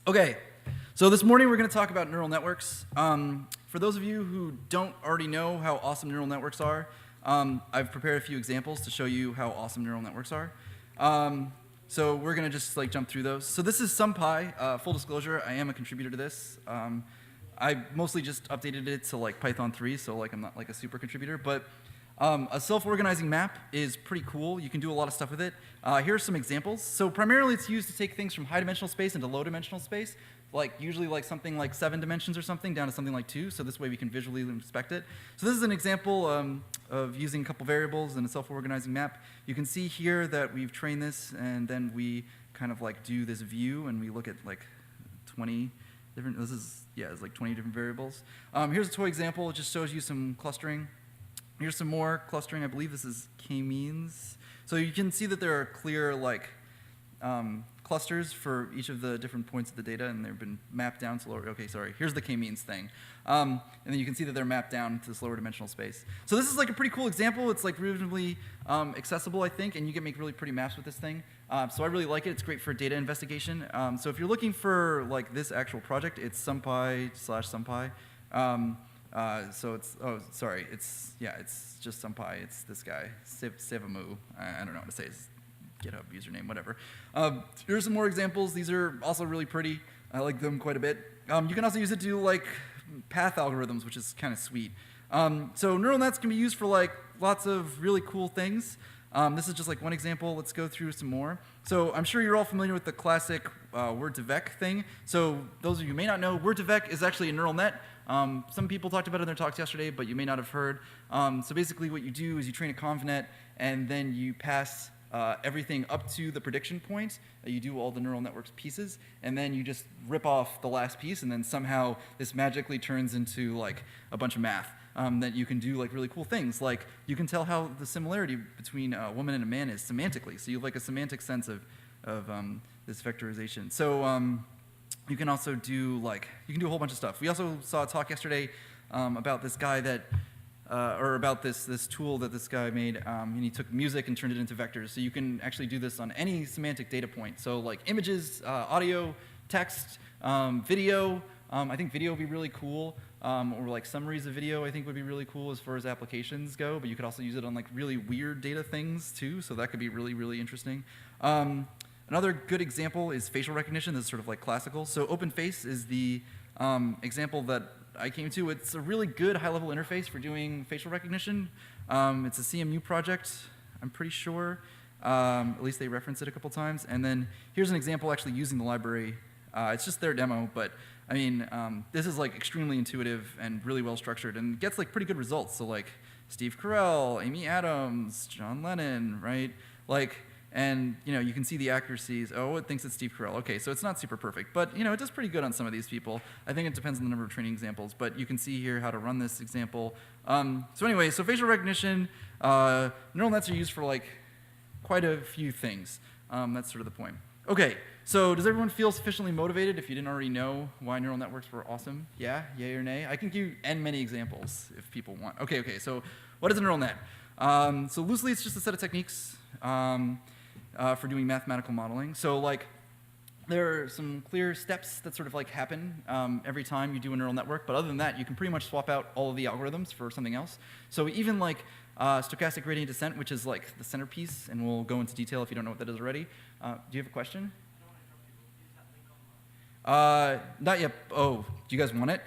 Okay, so this morning we're going to talk about neural networks. For those of you who don't already know how awesome neural networks are, I've prepared a few examples to show you how awesome neural networks are. So we're going to just jump through those. So this is SumPy. Full disclosure, I am a contributor to this. I mostly just updated it to Python 3, so I'm not a super contributor. But a self-organizing map is pretty cool. You can do a lot of stuff with it. Here are some examples. So primarily it's used to take things from high-dimensional space into low-dimensional space, usually something like 7 dimensions or something down to something like 2, so this way we can visually inspect it. So this is an example of using a couple variables in a self-organizing map. You can see here that we've trained this, and then we kind of do this view, and we look at 20 different, it's 20 different variables. Here's a toy example. It just shows you some clustering. Here's some more clustering. I believe this is k-means. So you can see that there are clear clusters for each of the different points of the data, and they've been mapped down to lower. Okay, sorry. Here's the k-means thing. And then you can see that they're mapped down to this lower dimensional space. So this is a pretty cool example. It's reasonably accessible, I think, and you can make really pretty maps with this thing. So I really like it. It's great for data investigation. So if you're looking for this actual project, it's SumPy/SumPy. So it's, it's just SumPy. It's this guy, Sevamu. I don't know how to say his GitHub username, whatever. Here's some more examples. These are also really pretty. I like them quite a bit. You can also use it to do path algorithms, which is kind of sweet. So neural nets can be used for lots of really cool things. This is just one example. Let's go through some more. So I'm sure you're all familiar with the classic word-to-vec thing. So those of you who may not know, word-to-vec is actually a neural net. Some people talked about it in their talks yesterday, but you may not have heard. So basically what you do is you train a convnet, and then you pass everything up to the prediction point. You do all the neural networks pieces, and then you just rip off the last piece, and then somehow this magically turns into a bunch of math that you can do really cool things. You can tell how the similarity between a woman and a man is semantically. So you have a semantic sense of this vectorization. So you can also do you can do a whole bunch of stuff. We also saw a talk yesterday about this guy that or about this tool that this guy made, and he took music and turned it into vectors. So you can actually do this on any semantic data point. So images, audio, text, video. I think video would be really cool, or summaries of video I think would be really cool as far as applications go, but you could also use it on really weird data things too, so that could be really, really interesting. Another good example is facial recognition. This is sort of classical. So OpenFace is the example that I came to. It's a really good high-level interface for doing facial recognition. It's a CMU project, I'm pretty sure. At least they reference it a couple times. And then here's an example actually using the library. It's just their demo, but I mean, this is extremely intuitive and really well structured, and gets pretty good results. So Steve Carell, Amy Adams, John Lennon, right? And you can see the accuracies. Oh, it thinks it's Steve Carell. Okay, so it's not super perfect, but it does pretty good on some of these people. I think it depends on the number of training examples, but you can see here how to run this example. So anyway, so facial recognition, neural nets are used for quite a few things. That's sort of the point. Okay, so does everyone feel sufficiently motivated if you didn't already know why neural networks were awesome? Yeah, yay or nay? I can give you many examples if people want. Okay, so what is a neural net? So loosely, it's just a set of techniques for doing mathematical modeling. So there are some clear steps that sort of happen every time you do a neural network, but other than that, you can pretty much swap out all of the algorithms for something else. So even stochastic gradient descent, which is the centerpiece, and we'll go into detail if you don't know what that is already. Do you have a question? Not yet. Oh, do you guys want it?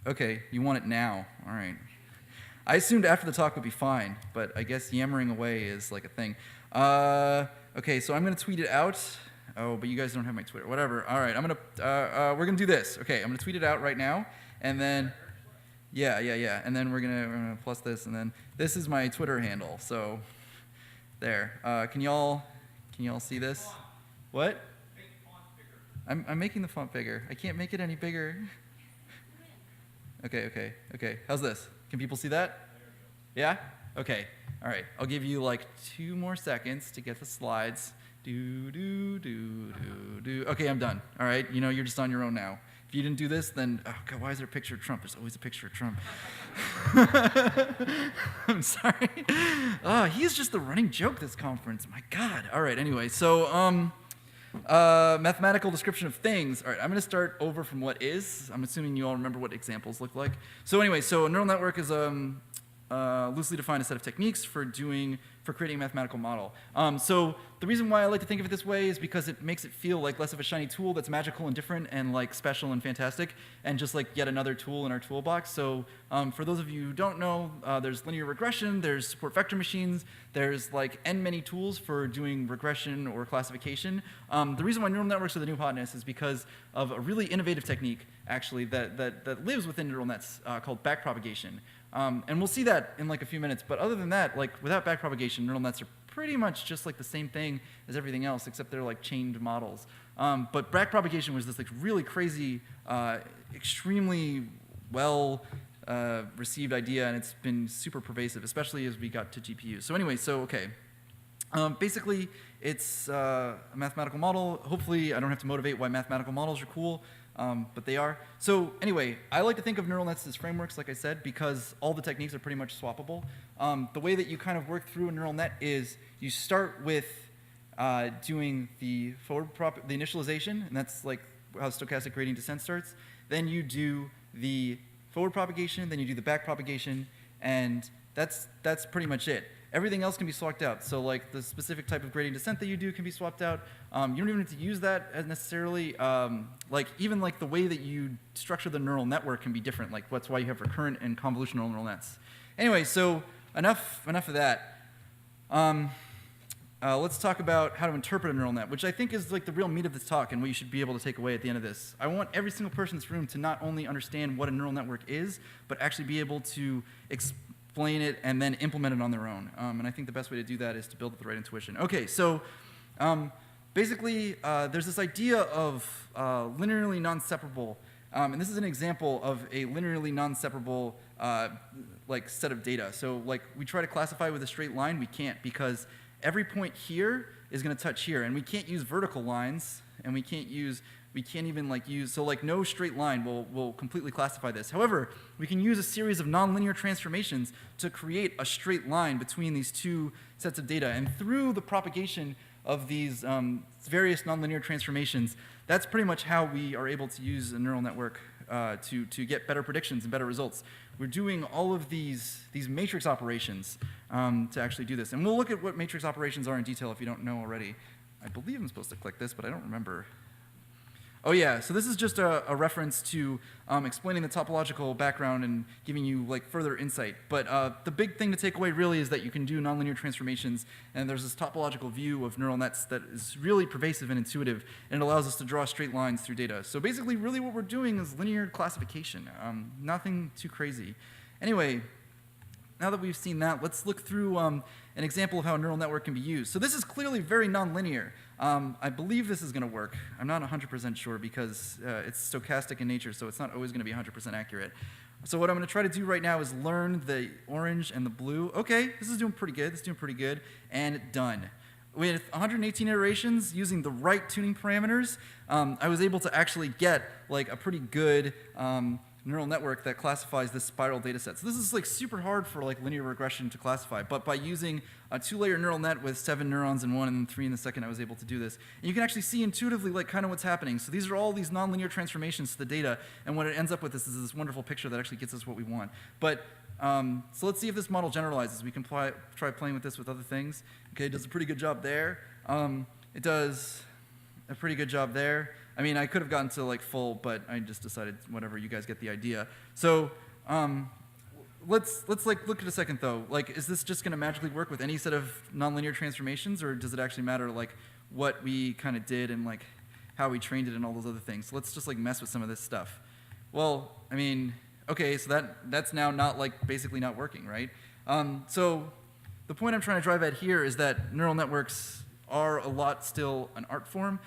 Okay, you want it now. All right. I assumed after the talk would be fine, but I guess yammering away is a thing. Okay, so I'm going to tweet it out. Oh, but you guys don't have my Twitter. Whatever. All right, we're going to do this. Okay, I'm going to tweet it out right now, and then, yeah. And then we're gonna plus this, and then this is my Twitter handle. So there. Can y'all see this? What? I'm making the font bigger. I can't make it any bigger. Okay. How's this? Can people see that? Yeah? Okay. All right. I'll give you 2 more seconds to get the slides. Okay, I'm done. All right. You're just on your own now. If you didn't do this, then, oh God, why is there a picture of Trump? There's always a picture of Trump. I'm sorry. He's just the running joke this conference. My God. All right, anyway, so Mathematical description of things. All right, I'm going to start over from what is. I'm assuming you all remember what examples look like. So anyway, so a neural network is loosely defined a set of techniques for creating a mathematical model. So the reason why I like to think of it this way is because it makes it feel like less of a shiny tool that's magical and different and like special and fantastic, and just like yet another tool in our toolbox. So for those of you who don't know, there's linear regression, there's support vector machines, there's like n many tools for doing regression or classification. The reason why neural networks are the new hotness is because of a really innovative technique, actually, that lives within neural nets called backpropagation. And we'll see that in like a few minutes, but other than that, like without backpropagation, neural nets are pretty much just like the same thing as everything else, except they're like chained models. But backpropagation was this like really crazy, extremely well received idea, and it's been super pervasive, especially as we got to GPUs. So anyway, okay. Basically, it's a mathematical model. Hopefully, I don't have to motivate why mathematical models are cool. But they are. So anyway, I like to think of neural nets as frameworks, like I said, because all the techniques are pretty much swappable. The way that you kind of work through a neural net is you start with doing the initialization, and that's like how stochastic gradient descent starts. Then you do the forward propagation, then you do the back propagation, and that's pretty much it. Everything else can be swapped out. So like the specific type of gradient descent that you do can be swapped out. You don't even have to use that as necessarily. Like even like the way that you structure the neural network can be different. Like that's why you have recurrent and convolutional neural nets. Anyway, so enough of that. Let's talk about how to interpret a neural net, which I think is like the real meat of this talk and what you should be able to take away at the end of this. I want every single person in this room to not only understand what a neural network is, but actually be able to explain it and then implement it on their own. And I think the best way to do that is to build with the right intuition. Okay, so basically there's this idea of linearly non-separable. And this is an example of a linearly non-separable like set of data. So like we try to classify with a straight line, we can't, because every point here is going to touch here, and we can't use vertical lines, and we can't even like use, so like no straight line will completely classify this. However, we can use a series of nonlinear transformations to create a straight line between these two sets of data. And through the propagation of these various nonlinear transformations, that's pretty much how we are able to use a neural network to get better predictions and better results. We're doing all of these matrix operations to actually do this. And we'll look at what matrix operations are in detail if you don't know already. I believe I'm supposed to click this, but I don't remember. Oh yeah, so this is just a reference to explaining the topological background and giving you like further insight. But the big thing to take away really is that you can do nonlinear transformations, and there's this topological view of neural nets that is really pervasive and intuitive, and it allows us to draw straight lines through data. So basically, really what we're doing is linear classification, nothing too crazy. Anyway, now that we've seen that, let's look through an example of how a neural network can be used. So this is clearly very nonlinear. I believe this is going to work. I'm not 100% sure because it's stochastic in nature, so it's not always going to be 100% accurate. So what I'm going to try to do right now is learn the orange and the blue. Okay, this is doing pretty good. This is doing pretty good. And done. With 118 iterations using the right tuning parameters, I was able to actually get like a pretty good neural network that classifies this spiral data set. So this is like super hard for like linear regression to classify, but by using a 2-layer neural net with 7 neurons in one and then 3 in the second, I was able to do this. And you can actually see intuitively like kind of what's happening. So these are all these nonlinear transformations to the data, and what it ends up with is this wonderful picture that actually gets us what we want. But so let's see if this model generalizes. We can try playing with this with other things. Okay, it does a pretty good job there. It does a pretty good job there. I mean, I could have gotten to like full, but I just decided whatever. You guys get the idea. So let's like look at a second though. Like, is this just going to magically work with any set of nonlinear transformations, or does it actually matter like what we kind of did and like how we trained it and all those other things? So let's just like mess with some of this stuff. Well, I mean, okay, so that's now not like basically not working, right? So the point I'm trying to drive at here is that neural networks are a lot still an art form.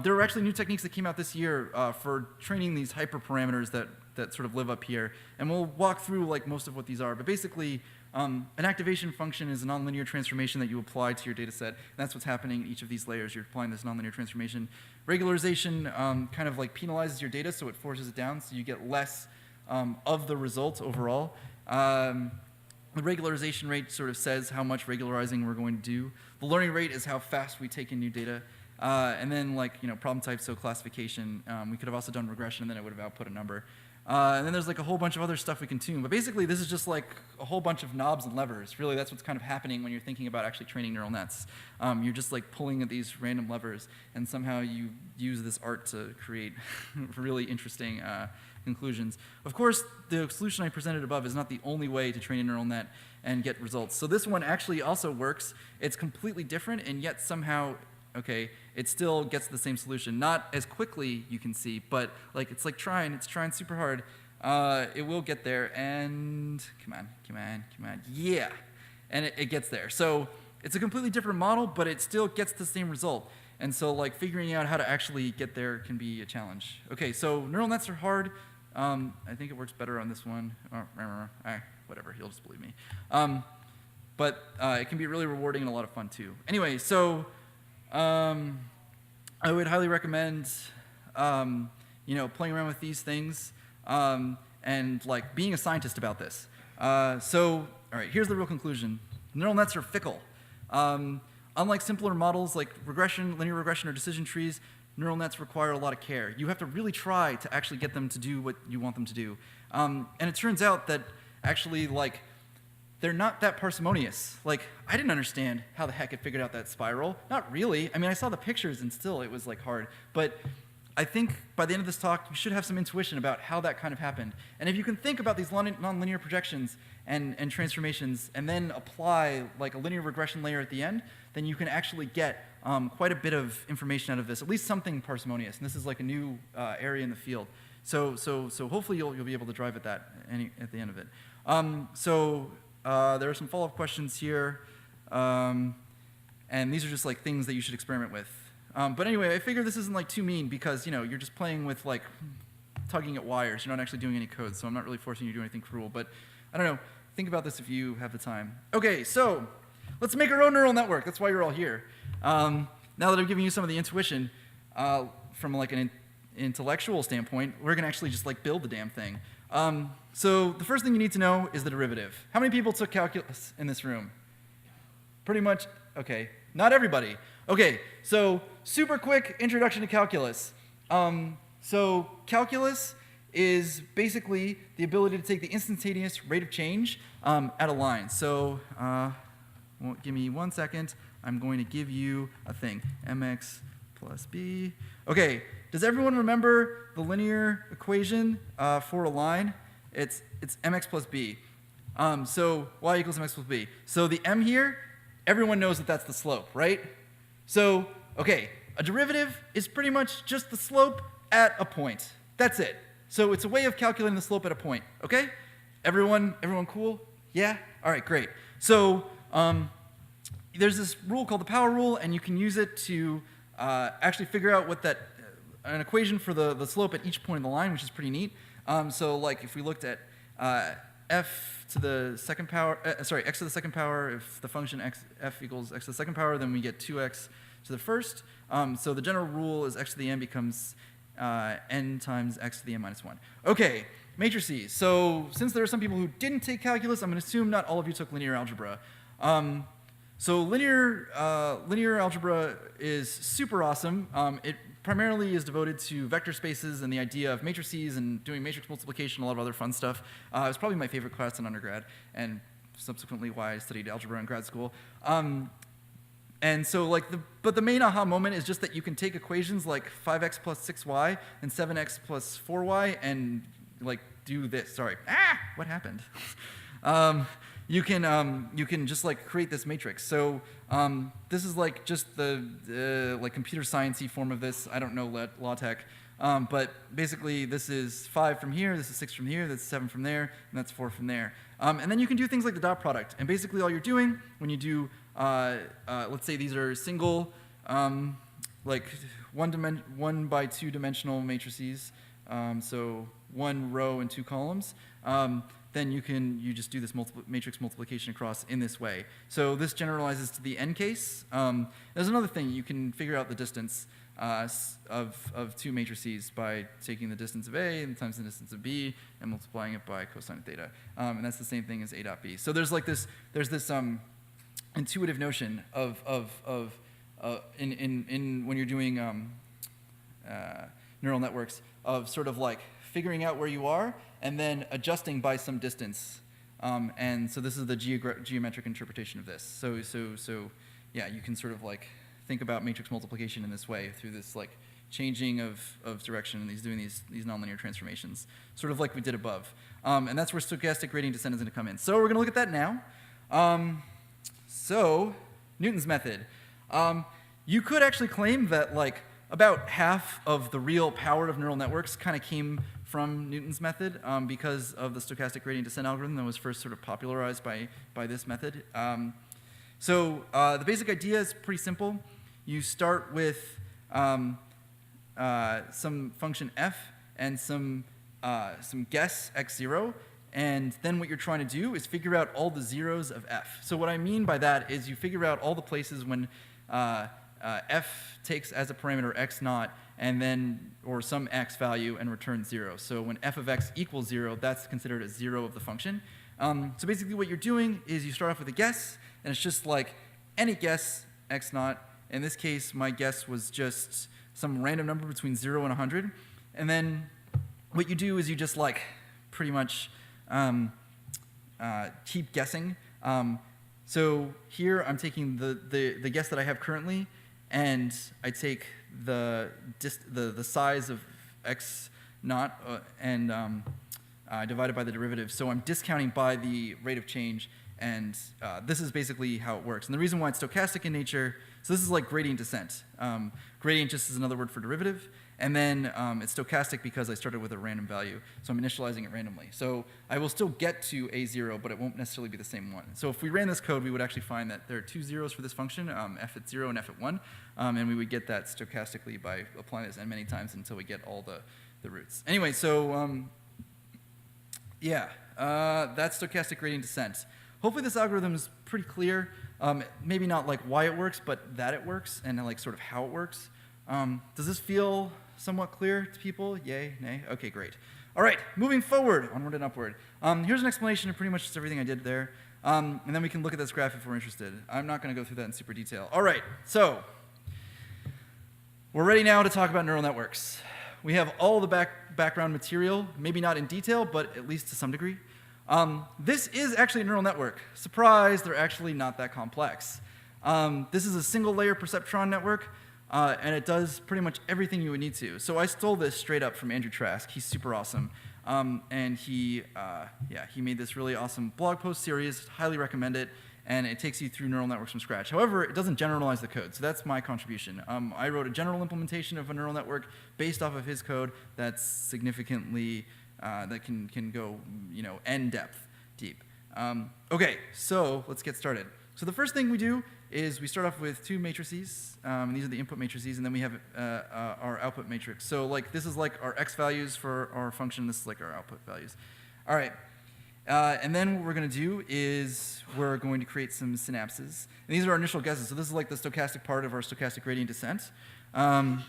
There are actually new techniques that came out this year for training these hyperparameters that sort of live up here. And we'll walk through like most of what these are. But basically, an activation function is a nonlinear transformation that you apply to your data set. And that's what's happening in each of these layers. You're applying this nonlinear transformation. Regularization kind of like penalizes your data, so it forces it down, so you get less of the results overall. The regularization rate sort of says how much regularizing we're going to do. The learning rate is how fast we take in new data. And then like, problem type, so classification. We could have also done regression, and then it would have output a number. And then there's like a whole bunch of other stuff we can tune. But basically, this is just like a whole bunch of knobs and levers. Really, that's what's kind of happening when you're thinking about actually training neural nets. You're just like pulling at these random levers, and somehow you use this art to create really interesting conclusions. Of course, the solution I presented above is not the only way to train a neural net and get results. So this one actually also works. It's completely different, and yet somehow, okay, it still gets the same solution. Not as quickly, you can see, but like it's trying super hard. It will get there, and come on, yeah. And it gets there. So it's a completely different model, but it still gets the same result. And so like figuring out how to actually get there can be a challenge. Okay, so neural nets are hard. I think it works better on this one. Whatever, you'll just believe me. But it can be really rewarding and a lot of fun too. Anyway, so I would highly recommend playing around with these things and like being a scientist about this. So all right, here's the real conclusion. Neural nets are fickle. Unlike simpler models like regression, linear regression, or decision trees, neural nets require a lot of care. You have to really try to actually get them to do what you want them to do. And it turns out that actually, like, they're not that parsimonious. Like, I didn't understand how the heck it figured out that spiral. Not really. I mean, I saw the pictures and still it was like hard. But I think by the end of this talk, you should have some intuition about how that kind of happened. And if you can think about these nonlinear projections and transformations and then apply like a linear regression layer at the end, then you can actually get quite a bit of information out of this, at least something parsimonious. And this is like a new area in the field. So hopefully you'll be able to drive at that at the end of it. There are some follow-up questions here. And these are just like things that you should experiment with. But anyway, I figure this isn't like too mean because you're just playing with like tugging at wires. You're not actually doing any code, so I'm not really forcing you to do anything cruel. But I don't know. Think about this if you have the time. Okay, so let's make our own neural network. That's why you're all here. Now that I've given you some of the intuition from like an intellectual standpoint, we're gonna actually just like build the damn thing. So the first thing you need to know is the derivative. How many people took calculus in this room? Pretty much. Okay, not everybody. Okay, so super quick introduction to calculus. So calculus is basically the ability to take the instantaneous rate of change at a line. So give me 1 second. I'm going to give you a thing, mx plus b. Okay, does everyone remember the linear equation for a line? It's mx plus b. So y equals mx plus b. So the m here, everyone knows that that's the slope, right? So, okay, a derivative is pretty much just the slope at a point. That's it. So it's a way of calculating the slope at a point, okay? Everyone cool? Yeah? All right, great. So there's this rule called the power rule, and you can use it to actually figure out what an equation for the slope at each point in the line, which is pretty neat. So like if we looked at f to the second power, x to the second power, if the function f equals x to the second power, then we get 2x to the first. So the general rule is x to the n becomes n times x to the n minus 1. Okay, matrices. So since there are some people who didn't take calculus, I'm going to assume not all of you took linear algebra. So linear algebra is super awesome. It primarily is devoted to vector spaces and the idea of matrices and doing matrix multiplication, a lot of other fun stuff. It was probably my favorite class in undergrad, and subsequently why I studied algebra in grad school. And so but the main aha moment is just that you can take equations like 5x plus 6y and 7x plus 4y and like do this. Sorry, what happened? You can just like create this matrix. So this is like just the like computer sciencey form of this. I don't know LaTeX, but basically this is 5 from here, this is 6 from here, that's 7 from there, and that's 4 from there. And then you can do things like the dot product. And basically all you're doing when you do, let's say these are single, like 1 by 2 dimensional matrices, so 1 row and 2 columns. Then you just do this matrix multiplication across in this way. So this generalizes to the n case. There's another thing. You can figure out the distance of 2 matrices by taking the distance of A and times the distance of B and multiplying it by cosine of theta. And that's the same thing as A dot B. So there's this intuitive notion of when you're doing neural networks of sort of like figuring out where you are and then adjusting by some distance. And so this is the geometric interpretation of this. So yeah, you can sort of like think about matrix multiplication in this way through this like changing of direction and doing these nonlinear transformations, sort of like we did above. And that's where stochastic gradient descent is going to come in. So we're going to look at that now. So Newton's method. You could actually claim that like about half of the real power of neural networks kind of came from Newton's method because of the stochastic gradient descent algorithm that was first sort of popularized by this method. So the basic idea is pretty simple. You start with some function f and some guess x0, and then what you're trying to do is figure out all the zeros of f. So what I mean by that is you figure out all the places when f takes as a parameter x naught and then, or some x value and returns 0. So when f of x equals 0, that's considered a 0 of the function. So basically what you're doing is you start off with a guess, and it's just like any guess x naught. In this case, my guess was just some random number between 0 and 100. And then what you do is you just like pretty much keep guessing. So here I'm taking the guess that I have currently, and I take the size of x naught and divided by the derivative. So I'm discounting by the rate of change, and this is basically how it works. And the reason why it's stochastic in nature, so this is like gradient descent. Gradient just is another word for derivative. And then it's stochastic because I started with a random value. So I'm initializing it randomly. So I will still get to a0, but it won't necessarily be the same one. So if we ran this code, we would actually find that there are two zeros for this function, f at 0 and f at 1. And we would get that stochastically by applying this n many times until we get all the roots. Anyway, so yeah, that's stochastic gradient descent. Hopefully this algorithm is pretty clear. Maybe not like why it works, but that it works, and like sort of how it works. Does this feel somewhat clear to people? Yay, nay? Okay, great. All right, moving forward, onward and upward. Here's an explanation of pretty much just everything I did there. And then we can look at this graph if we're interested. I'm not going to go through that in super detail. All right, so we're ready now to talk about neural networks. We have all the background material, maybe not in detail, but at least to some degree. This is actually a neural network. Surprise, they're actually not that complex. This is a single layer perceptron network. And it does pretty much everything you would need to. So I stole this straight up from Andrew Trask. He's super awesome. And he made this really awesome blog post series. Highly recommend it. And it takes you through neural networks from scratch. However, it doesn't generalize the code. So that's my contribution. I wrote a general implementation of a neural network based off of his code that's significantly, that can go, n depth deep. Okay, so let's get started. So the first thing we do is we start off with two matrices. These are the input matrices, and then we have our output matrix. So like this is like our x values for our function. This is like our output values. All right. And then what we're going to do is we're going to create some synapses. And these are our initial guesses. So this is like the stochastic part of our stochastic gradient descent. And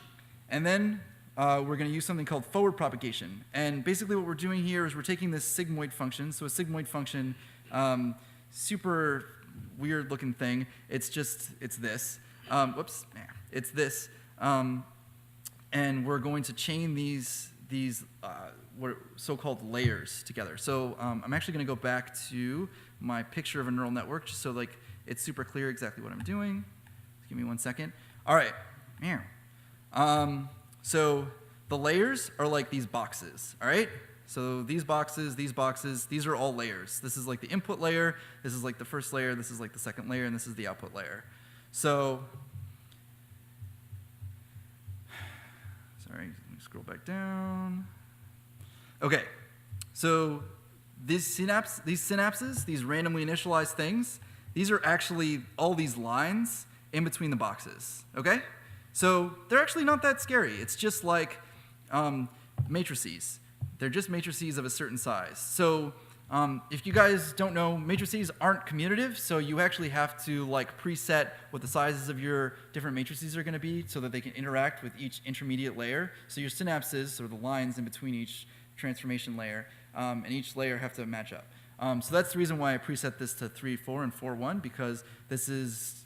then we're going to use something called forward propagation. And basically what we're doing here is we're taking this sigmoid function. So a sigmoid function, super weird looking thing. It's this. It's this. And we're going to chain these so-called layers together. So I'm actually going to go back to my picture of a neural network just so like it's super clear exactly what I'm doing. Just give me 1 second. All right. So the layers are like these boxes. All right. So these boxes, these are all layers. This is like the input layer, this is like the first layer, this is like the second layer, and this is the output layer. So, sorry, let me scroll back down. Okay, so these synapses, these randomly initialized things, these are actually all these lines in between the boxes, okay? So they're actually not that scary. It's just like matrices. They're just matrices of a certain size. So if you guys don't know, matrices aren't commutative, so you actually have to like preset what the sizes of your different matrices are going to be so that they can interact with each intermediate layer. So your synapses, or the lines in between each transformation layer, and each layer have to match up. So that's the reason why I preset this to 3, 4, and 4, 1, because this is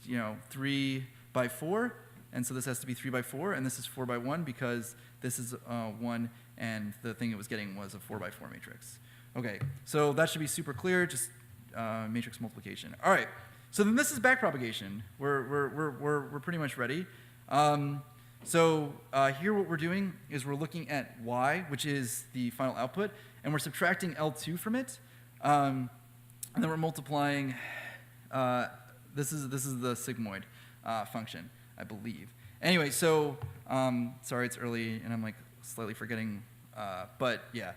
3 × by 4, and so this has to be 3 by 4, and this is 4 by 1 because this is 1, and the thing it was getting was a 4 by 4 matrix. Okay, so that should be super clear, just matrix multiplication. All right, so then this is backpropagation. We're pretty much ready. So here what we're doing is we're looking at y, which is the final output, and we're subtracting L2 from it, and then we're multiplying, this is the sigmoid function, I believe. Anyway, so, sorry it's early and I'm like slightly forgetting, but yeah.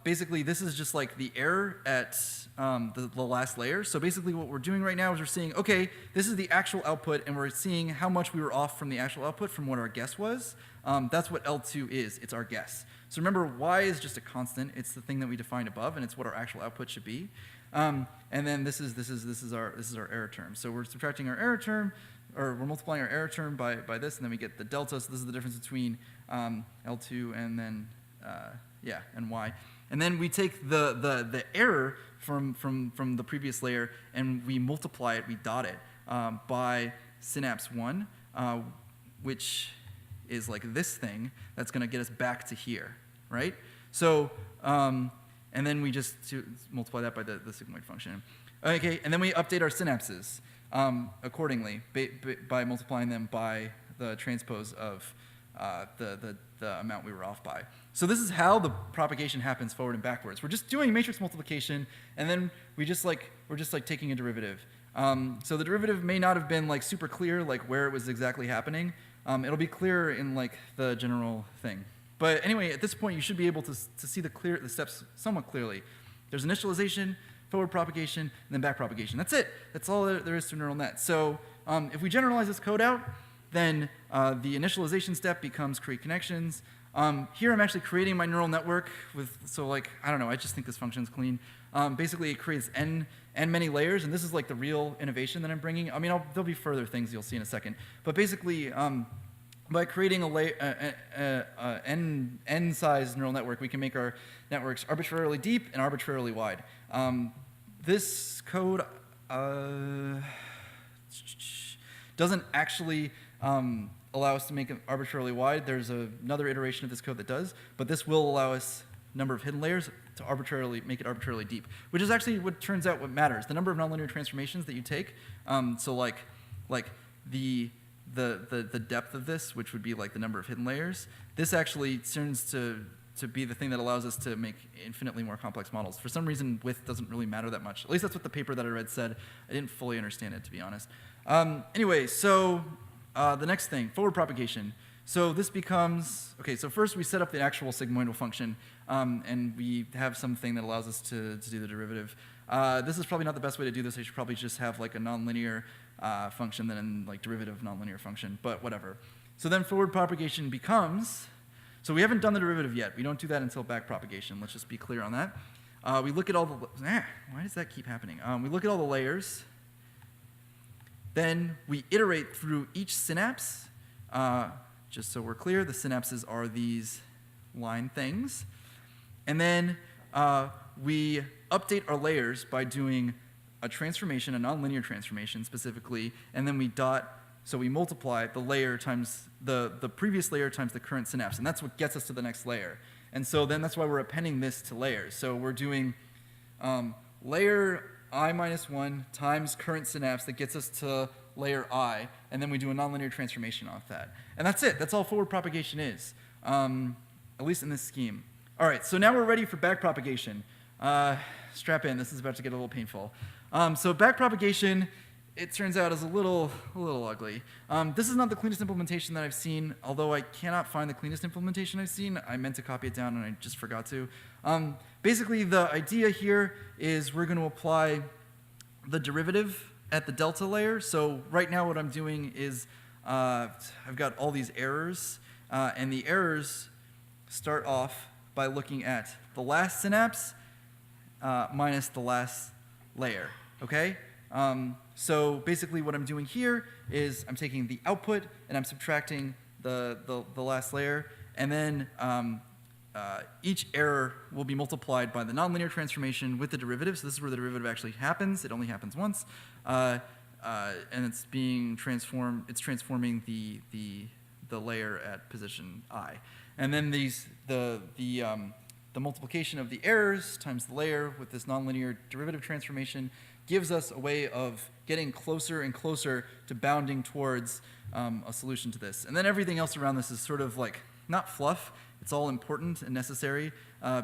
Basically, this is just like the error at the last layer. So basically what we're doing right now is we're seeing, okay, this is the actual output, and we're seeing how much we were off from the actual output from what our guess was. That's what L2 is. It's our guess. So remember, y is just a constant. It's the thing that we defined above, and it's what our actual output should be. And then this is our error term. So we're subtracting our error term, or we're multiplying our error term by this, and then we get the delta. So this is the difference between L2 and then yeah, and y. And then we take the error from the previous layer and we multiply it, we dot it by synapse 1, which is like this thing that's going to get us back to here, right? So, and then we just multiply that by the sigmoid function. Okay, and then we update our synapses accordingly by multiplying them by the transpose of the amount we were off by. So this is how the propagation happens forward and backwards. We're just doing matrix multiplication, and then we're just like taking a derivative. So the derivative may not have been like super clear, like where it was exactly happening. It'll be clear in like the general thing. But anyway, at this point, you should be able to see the steps somewhat clearly. There's initialization, forward propagation, and then back propagation. That's it. That's all there is to a neural net. So if we generalize this code out, then the initialization step becomes create connections. Here I'm actually creating my neural network with, so like, I don't know, I just think this function's clean. Basically it creates n many layers, and this is like the real innovation that I'm bringing. I mean, there'll be further things you'll see in a second. But basically, by creating a n-sized neural network, we can make our networks arbitrarily deep and arbitrarily wide. This code doesn't actually allow us to make it arbitrarily wide. There's another iteration of this code that does, but this will allow us number of hidden layers to arbitrarily make it arbitrarily deep, which is actually what turns out what matters. The number of nonlinear transformations that you take, so like the depth of this, which would be like the number of hidden layers, this actually turns to be the thing that allows us to make infinitely more complex models. For some reason, width doesn't really matter that much. At least that's what the paper that I read said. I didn't fully understand it, to be honest. Anyway, so the next thing, forward propagation. So this becomes, okay, so first we set up the actual sigmoidal function, and we have something that allows us to do the derivative. This is probably not the best way to do this. I should probably just have like a nonlinear function, then like derivative nonlinear function, but whatever. So then forward propagation becomes, so we haven't done the derivative yet. We don't do that until back propagation. Let's just be clear on that. We look at all the, why does that keep happening? We look at all the layers. Then we iterate through each synapse. Just so we're clear, the synapses are these line things. And then we update our layers by doing a transformation, a nonlinear transformation specifically, and then we dot, so we multiply the layer times the previous layer times the current synapse, and that's what gets us to the next layer. And so then that's why we're appending this to layers. So we're doing layer I minus 1 times current synapse that gets us to layer I, and then we do a nonlinear transformation off that. And that's it. That's all forward propagation is, at least in this scheme. All right, so now we're ready for back propagation. Strap in. This is about to get a little painful. So back propagation, it turns out, is a little ugly. This is not the cleanest implementation that I've seen, although I cannot find the cleanest implementation I've seen. I meant to copy it down and I just forgot to. Basically, the idea here is we're going to apply the derivative at the delta layer. So right now what I'm doing is I've got all these errors, and the errors start off by looking at the last synapse minus the last layer, okay? So basically what I'm doing here is I'm taking the output and I'm subtracting the last layer, and then each error will be multiplied by the nonlinear transformation with the derivative. So this is where the derivative actually happens. It only happens once. and it's being transformed. It's transforming the layer at position I, and then the multiplication of the errors times the layer with this nonlinear derivative transformation gives us a way of getting closer and closer to bounding towards a solution to this. And then everything else around this is sort of like not fluff. It's all important and necessary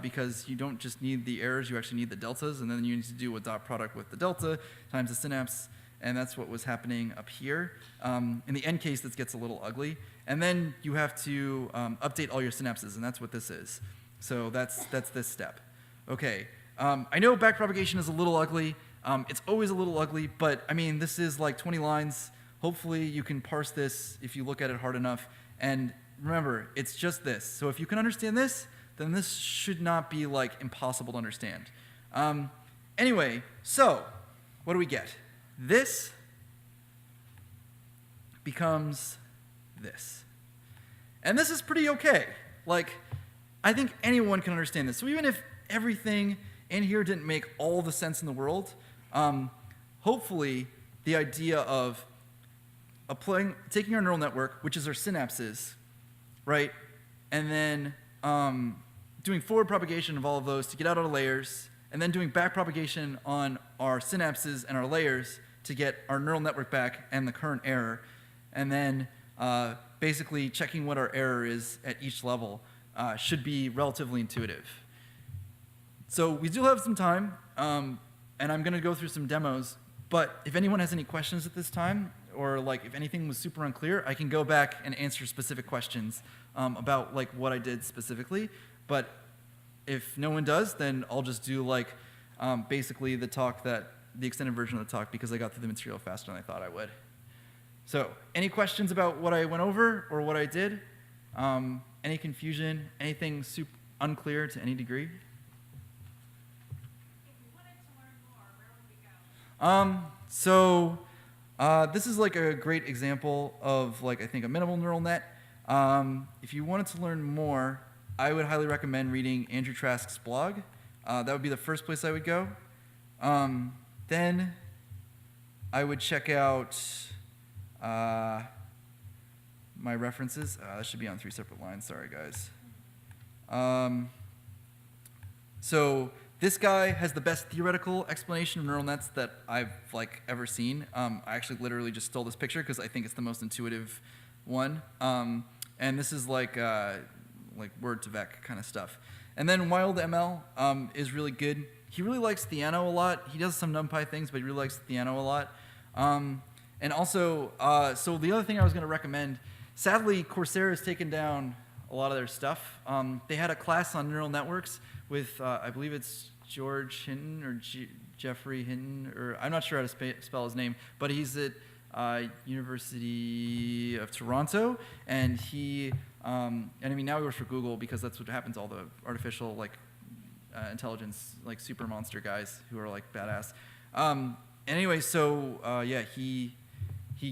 because you don't just need the errors, you actually need the deltas, and then you need to do a dot product with the delta times the synapse, and that's what was happening up here. In the end case, this gets a little ugly. And then you have to update all your synapses, and that's what this is. So that's this step. Okay, I know backpropagation is a little ugly. It's always a little ugly, but I mean, this is like 20 lines. Hopefully you can parse this if you look at it hard enough. And remember, it's just this. So if you can understand this, then this should not be like impossible to understand. Anyway, so what do we get? This becomes this. And this is pretty okay. Like, I think anyone can understand this. So even if everything in here didn't make all the sense in the world, hopefully the idea of taking our neural network, which is our synapses, right, and then doing forward propagation of all of those to get out our layers, and then doing back propagation on our synapses and our layers to get our neural network back and the current error, and then basically checking what our error is at each level should be relatively intuitive. So we do have some time, and I'm going to go through some demos, but if anyone has any questions at this time, or like if anything was super unclear, I can go back and answer specific questions about like what I did specifically. But if no one does, then I'll just do like basically the extended version of the talk because I got through the material faster than I thought I would. So any questions about what I went over or what I did? Any confusion? Anything unclear to any degree? If we wanted to learn more, where would we go? This is like a great example of like I think a minimal neural net. If you wanted to learn more, I would highly recommend reading Andrew Trask's blog. That would be the first place I would go. Then I would check out my references. That should be on 3 separate lines. Sorry, guys. So this guy has the best theoretical explanation of neural nets that I've like ever seen. I actually literally just stole this picture because I think it's the most intuitive one. And this is like word to vec kind of stuff. And then Wild ML is really good. He really likes Theano a lot. He does some NumPy things, but he really likes Theano a lot. And also, so the other thing I was going to recommend, sadly, Coursera has taken down a lot of their stuff. They had a class on neural networks with, I believe it's George Hinton or Jeffrey Hinton, or I'm not sure how to spell his name, but he's at University of Toronto, and and I mean now he works for Google because that's what happens to all the artificial like intelligence like super monster guys who are like badass. Anyway, so yeah, he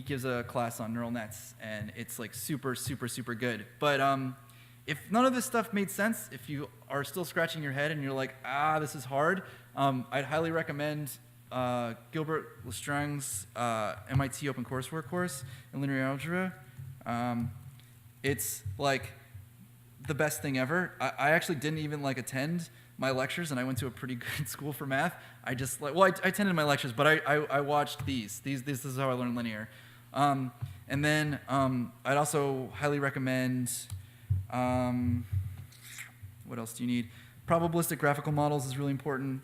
gives a class on neural nets, and it's like super good. But if none of this stuff made sense, if you are still scratching your head and you're like, this is hard, I'd highly recommend Gilbert Lestrang's MIT OpenCourseWare course in linear algebra. It's like the best thing ever. I actually didn't even like attend my lectures, and I went to a pretty good school for math. I just like, well, I attended my lectures, but I watched these. This is how I learned linear. And then I'd also highly recommend, what else do you need? Probabilistic graphical models is really important.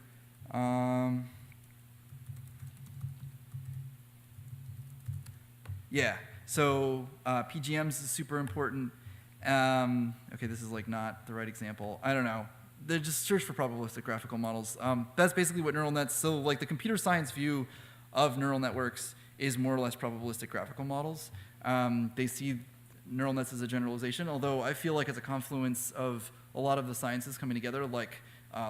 Yeah, so PGMs is super important. Okay, this is like not the right example. I don't know. They just search for probabilistic graphical models. That's basically what neural nets, so like the computer science view of neural networks is more or less probabilistic graphical models. They see neural nets as a generalization, although I feel like it's a confluence of a lot of the sciences coming together, like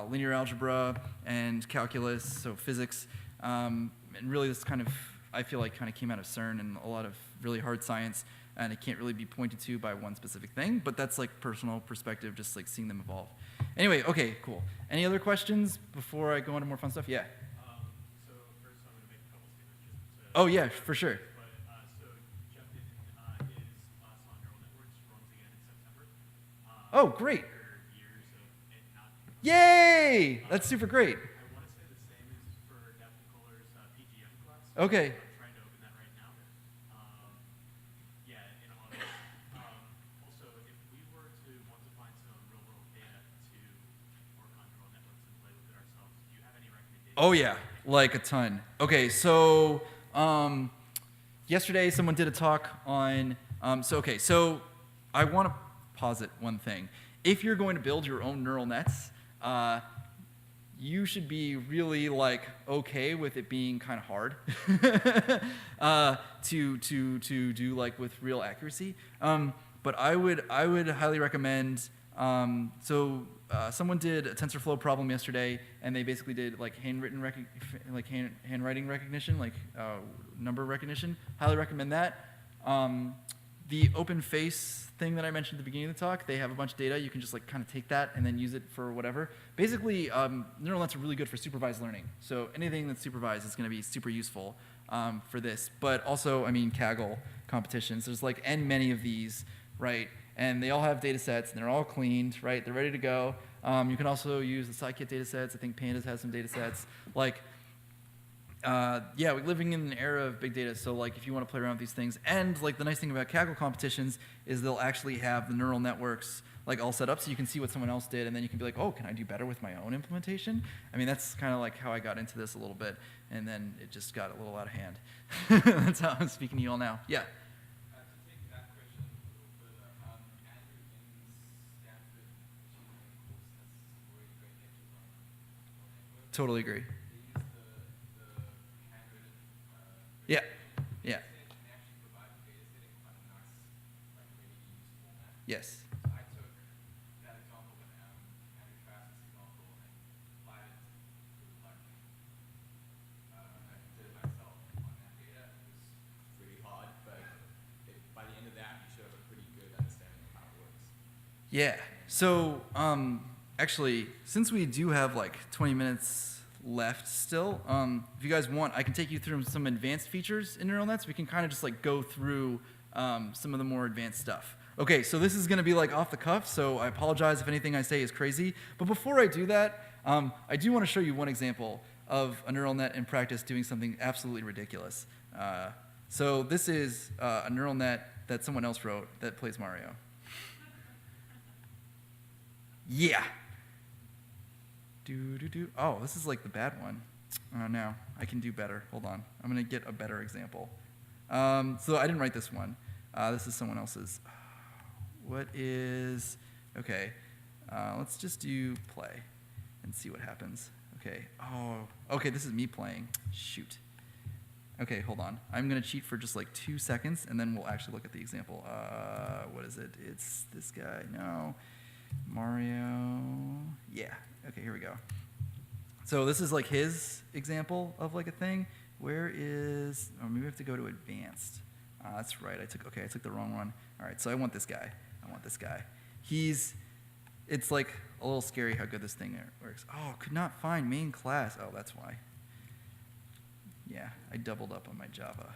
linear algebra and calculus, so physics. And really this kind of, I feel like kind of came out of CERN and a lot of really hard science, and it can't really be pointed to by one specific thing, but that's like personal perspective, just like seeing them evolve. Anyway, okay, cool. Any other questions before I go into more fun stuff? Yeah. So first I'm going to make a couple statements just Oh yeah, for sure. But so Jeff did his class on neural networks runs again in September. Oh, great. After years of it not. Yay! That's super great. I want to say the same is for Daphne Kohler's PGM class. Okay. I'm trying to open that right now. Yeah, in August. Also, if we were to want to find some real-world data to work on neural networks and play with it ourselves, do you have any recommendations? Oh yeah, like a ton. Okay, so yesterday someone did a talk on. So I want to posit one thing. If you're going to build your own neural nets, you should be really like okay with it being kind of hard to do like with real accuracy. But I would highly recommend. Someone did a TensorFlow problem yesterday, and they basically did like handwriting recognition, like number recognition. Highly recommend that. The open face thing that I mentioned at the beginning of the talk, they have a bunch of data. You can just like kind of take that and then use it for whatever. Basically, neural nets are really good for supervised learning. So anything that's supervised is going to be super useful for this. But also, I mean, Kaggle competitions. There's like many of these, right? And they all have data sets, and they're all cleaned, right? They're ready to go. You can also use the scikit data sets. I think Pandas has some data sets. Like, yeah, we're living in an era of big data, so like if you want to play around with these things, and like the nice thing about Kaggle competitions is they'll actually have the neural networks like all set up so you can see what someone else did, and then you can be like, oh, can I do better with my own implementation? I mean, that's kind of like how I got into this a little bit, and then it just got a little out of hand. That's how I'm speaking to you all now. Yeah. To take that question a little further, Andrew in Stanford machine learning course has some really great lectures on neural networks. Totally agree. They use the handwritten Yeah. version. Yeah. And they actually provide the data set in quite a nice, like ready-to-use format. Yes. So I took that example with Andrew Travis's example and applied it to like I did it myself on that data. It was really hard, but by the end of that, you should have a pretty good understanding of how it works. Yeah. So, actually, since we do have like 20 minutes left still, if you guys want, I can take you through some advanced features in neural nets. We can kind of just like go through some of the more advanced stuff. Okay, so this is going to be like off the cuff, so I apologize if anything I say is crazy. But before I do that, I do want to show you one example of a neural net in practice doing something absolutely ridiculous. So this is a neural net that someone else wrote that plays Mario. Yeah. Oh, this is like the bad one. Oh no, I can do better. Hold on, I'm gonna get a better example. So I didn't write this one. This is someone else's. What is, okay, let's just do play and see what happens. Okay, oh, okay, this is me playing. Shoot. Okay, hold on. I'm gonna cheat for just like 2 seconds and then we'll actually look at the example. What is it? It's this guy, no. Mario, yeah, okay, here we go. So this is like his example of like a thing. Where is, oh, maybe we have to go to advanced. That's right, I took the wrong one. All right, so I want this guy. It's like a little scary how good this thing works. Oh, could not find main class. Oh, that's why. Yeah, I doubled up on my Java.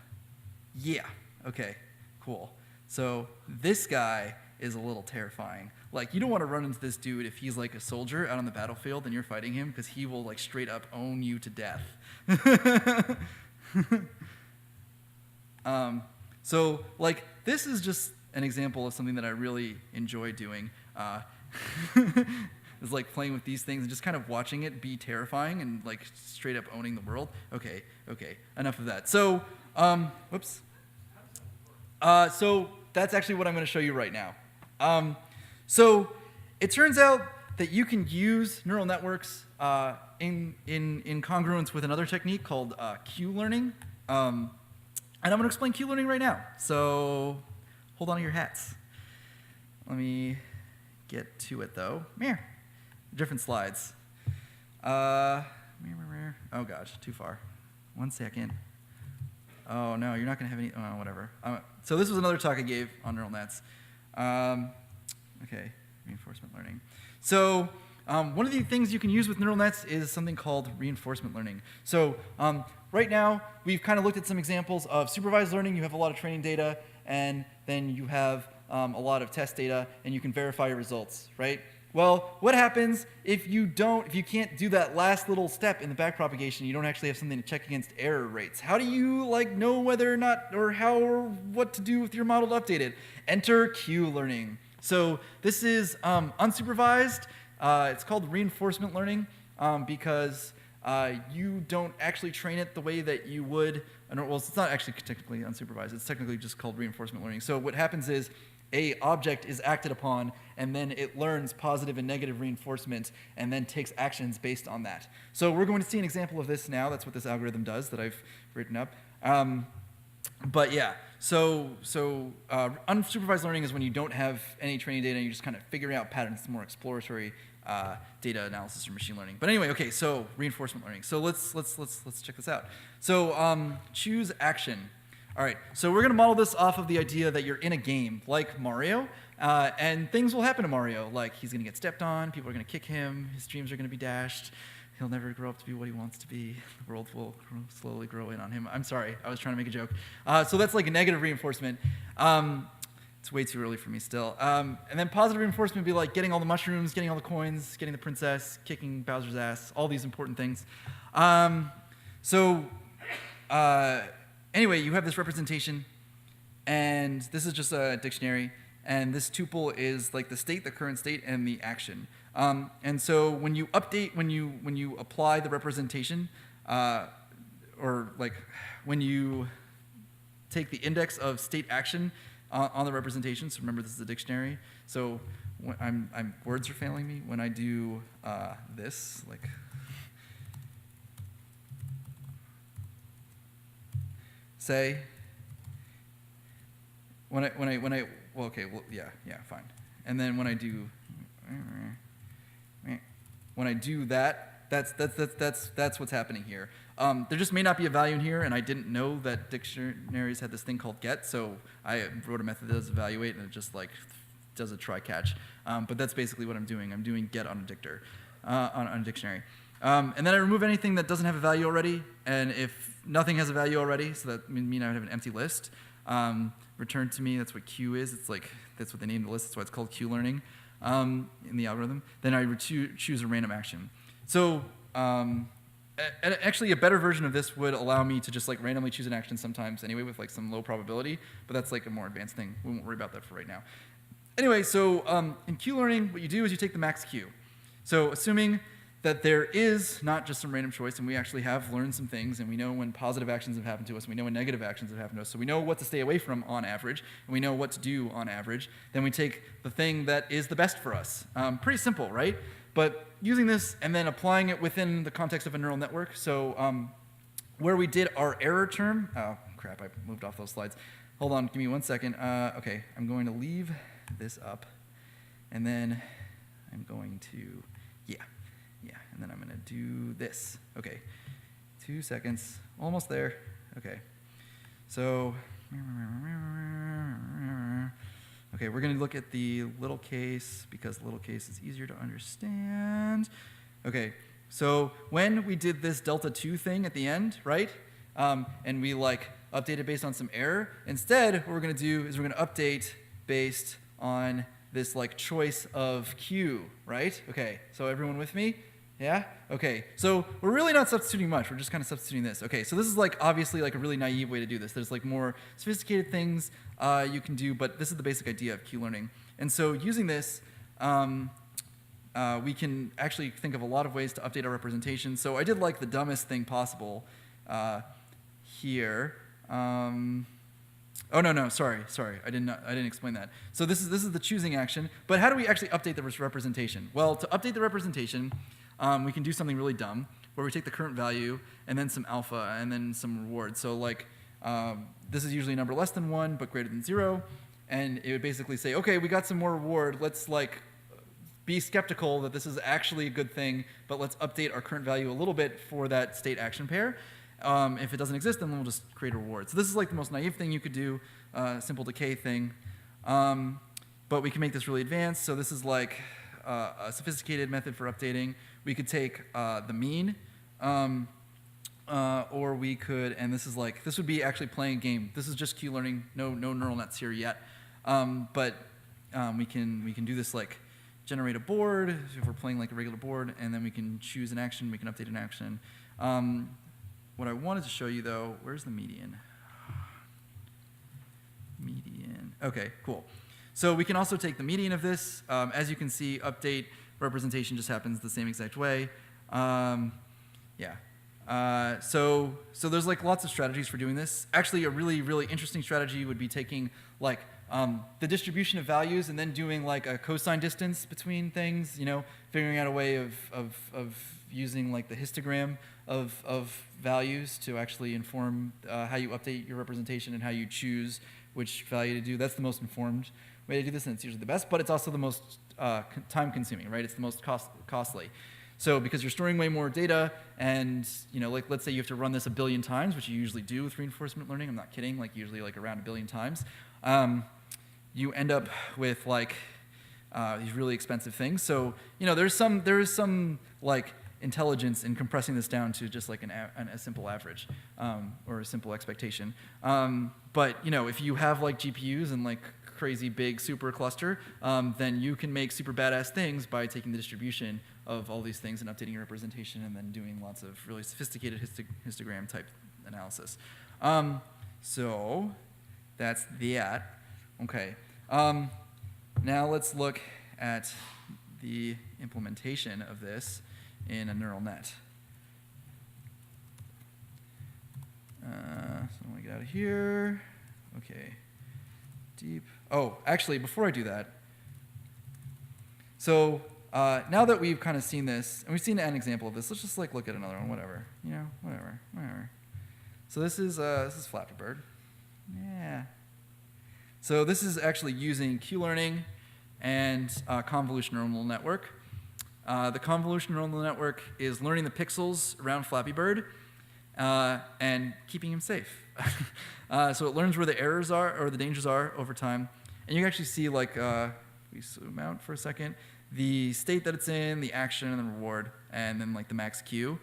Yeah, okay, cool. So this guy is a little terrifying. Like, you don't want to run into this dude if he's like a soldier out on the battlefield and you're fighting him, because he will like straight up own you to death. So like, this is just an example of something that I really enjoy doing. Is like playing with these things and just kind of watching it be terrifying and like straight up owning the world. Okay, enough of that. So, whoops. So that's actually what I'm going to show you right now. So it turns out that you can use neural networks in congruence with another technique called Q-learning. And I'm going to explain Q-learning right now. So hold on to your hats. Let me get to it, though. Different slides. Oh, gosh, too far. 1 second. Oh, no, you're not going to have any, oh, whatever. So this was another talk I gave on neural nets. Okay, reinforcement learning. So one of the things you can use with neural nets is something called reinforcement learning. So right now, we've kind of looked at some examples of supervised learning. You have a lot of training data, and then you have a lot of test data, and you can verify your results, right? Well, what happens if you can't do that last little step in the backpropagation? You don't actually have something to check against error rates. How do you know whether or not, or how, or what to do with your model to update it? Enter Q-learning. So this is unsupervised. It's called reinforcement learning because you don't actually train it the way that you would. Well, it's not actually technically unsupervised. It's technically just called reinforcement learning. So what happens is a object is acted upon, and then it learns positive and negative reinforcement, and then takes actions based on that. So we're going to see an example of this now. That's what this algorithm does that I've written up. But yeah, so unsupervised learning is when you don't have any training data and you just kind of figure out patterns. It's more exploratory data analysis or machine learning. But anyway, okay, so reinforcement learning. So let's check this out. So choose action. All right, so we're going to model this off of the idea that you're in a game like Mario, and things will happen to Mario. Like he's going to get stepped on, people are going to kick him, his dreams are going to be dashed, he'll never grow up to be what he wants to be, the world will slowly grow in on him. I'm sorry, I was trying to make a joke. So that's like a negative reinforcement. It's way too early for me still. And then positive reinforcement would be like getting all the mushrooms, getting all the coins, getting the princess, kicking Bowser's ass, all these important things. Anyway, you have this representation, and this is just a dictionary, and this tuple is like the state, the current state, and the action. And so when you update, when you apply the representation, or like when you take the index of state action on the representation, so remember this is a dictionary, so when words are failing me, when I do this, like, say, when I well, okay, well, yeah, fine. And then when I do that, that's what's happening here. There just may not be a value in here, and I didn't know that dictionaries had this thing called get, so I wrote a method that does evaluate, and it just like does a try catch. But that's basically what I'm doing. I'm doing get on a dictor, on a dictionary. And then I remove anything that doesn't have a value already, and if nothing has a value already, so that means I would have an empty list. Return to me, that's what Q is. It's like, that's what they named the list, that's why it's called Q learning in the algorithm. Then I choose a random action. So actually a better version of this would allow me to just like randomly choose an action sometimes anyway with like some low probability, but that's like a more advanced thing. We won't worry about that for right now. Anyway, so in Q learning, what you do is you take the max Q. So assuming that there is not just some random choice, and we actually have learned some things, and we know when positive actions have happened to us, and we know when negative actions have happened to us, so we know what to stay away from on average, and we know what to do on average. Then we take the thing that is the best for us. Pretty simple, right? But using this and then applying it within the context of a neural network, so where we did our error term, oh crap, I moved off those slides. Hold on, give me 1 second. Okay, I'm going to leave this up, and then I'm going to, and then I'm going to do this. Okay, 2 seconds, almost there. Okay, so, okay, we're going to look at the little case because little case is easier to understand. Okay, so when we did this delta 2 thing at the end, right, and we like updated based on some error, instead what we're going to do is we're going to update based on this like choice of Q, right? Okay, so everyone with me? Yeah? Okay, so we're really not substituting much. We're just kind of substituting this. Okay, so this is like obviously like a really naive way to do this. There's like more sophisticated things you can do, but this is the basic idea of Q learning. And so using this, we can actually think of a lot of ways to update our representation. So I did like the dumbest thing possible here. Oh no, sorry. I didn't explain that. So this is the choosing action. But how do we actually update the representation? Well, to update the representation, we can do something really dumb, where we take the current value and then some alpha and then some reward. So like this is usually a number less than 1 but greater than 0, and it would basically say, okay, we got some more reward. Let's like be skeptical that this is actually a good thing, but let's update our current value a little bit for that state action pair. If it doesn't exist, then we'll just create a reward. So this is like the most naive thing you could do, simple decay thing. But we can make this really advanced. So this is like, a sophisticated method for updating. We could take the mean, or we could, and this would be actually playing a game. This is just Q-learning, no neural nets here yet. But we can do this like generate a board if we're playing like a regular board, and then we can choose an action, we can update an action. What I wanted to show you though, where's the median? Median, okay, cool. So we can also take the median of this. As you can see, update representation just happens the same exact way. Yeah. So there's like lots of strategies for doing this. Actually, a really, really interesting strategy would be taking like the distribution of values and then doing like a cosine distance between things, you know, figuring out a way of using like the histogram of values to actually inform how you update your representation and how you choose which value to do. That's the most informed way to do this, and it's usually the best, but it's also the most time consuming, right? It's the most costly. So because you're storing way more data, and you know, like let's say you have to run this 1 billion times, which you usually do with reinforcement learning. I'm not kidding. Like usually like around 1 billion times, you end up with like these really expensive things. So you know, there is some like intelligence in compressing this down to just like a simple average or a simple expectation. But you know, if you have like GPUs and like crazy big super cluster, then you can make super badass things by taking the distribution of all these things and updating your representation and then doing lots of really sophisticated histogram type analysis. So that's that. Okay. Now let's look at the implementation of this in a neural net. So I want to get out of here. Okay. Deep. Oh, actually, before I do that, so now that we've kind of seen this, and we've seen an example of this, let's just like look at another one, whatever, you know, whatever. So this is Flappy Bird. Yeah. So this is actually using Q-learning and convolutional neural network. The convolutional neural network is learning the pixels around Flappy Bird and keeping him safe. So it learns where the errors are or the dangers are over time. And you can actually see, like, we zoom out for a second, the state that it's in, the action, and the reward, and then like the max Q.